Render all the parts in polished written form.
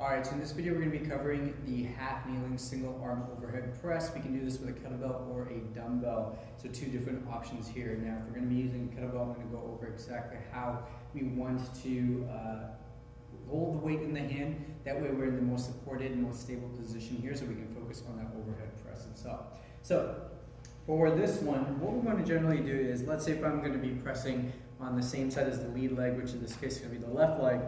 Alright, so in this video we're going to be covering the half kneeling single arm overhead press. We can do this with a kettlebell or a dumbbell. So two different options here. Now if we're going to be using a kettlebell, I'm going to go over exactly how we want to hold the weight in the hand. That way we're in the most supported and most stable position here so we can focus on that overhead press itself. So for this one, what we want to generally do is, let's say if I'm going to be pressing on the same side as the lead leg, which in this case is going to be the left leg,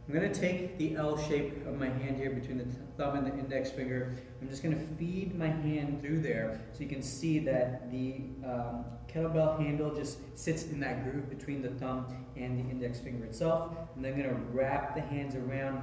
I'm going to take the L shape of my hand here between the thumb and the index finger. I'm just going to feed my hand through there so you can see that the kettlebell handle just sits in that groove between the thumb and the index finger itself. And then I'm going to wrap the hands around,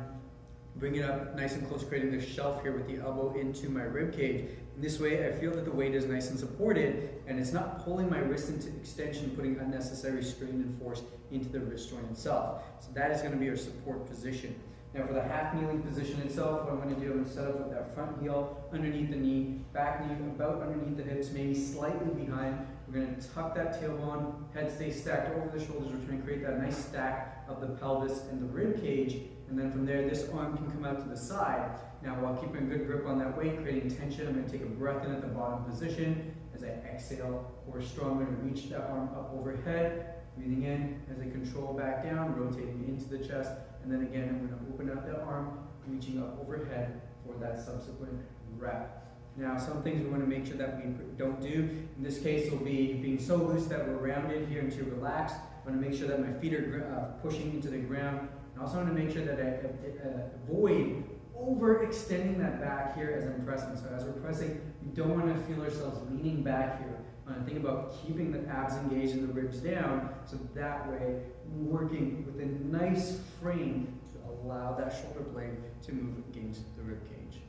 bring it up nice and close, creating this shelf here with the elbow into my rib cage. And this way I feel that the weight is nice and supported and it's not pulling my wrist into extension, putting unnecessary strain and force into the wrist joint itself. So that is going to be our support position. Now for the half kneeling position itself, what I'm going to do, I'm going to set up with that front heel underneath the knee, back knee about underneath the hips, maybe slightly behind. We're going to tuck that tailbone, head stays stacked over the shoulders. We're trying to create that nice stack of the pelvis and the rib cage. And then from there, this arm can come out to the side. Now while keeping a good grip on that weight, creating tension, I'm going to take a breath in at the bottom position. As I exhale, core strong, I'm going to reach that arm up overhead. Breathing in as I control back down, rotating into the chest. And then again, I'm going to open out that arm, reaching up overhead for that subsequent rep. Now, some things we want to make sure that we don't do. In this case, will be being so loose that we're rounded here and too relaxed. I want to make sure that my feet are pushing into the ground. I also want to make sure that I avoid overextending that back here as I'm pressing. So as we're pressing, we don't want to feel ourselves leaning back here. I want to think about keeping the abs engaged and the ribs down, so that way we're working with a nice frame to allow that shoulder blade to move against the rib cage.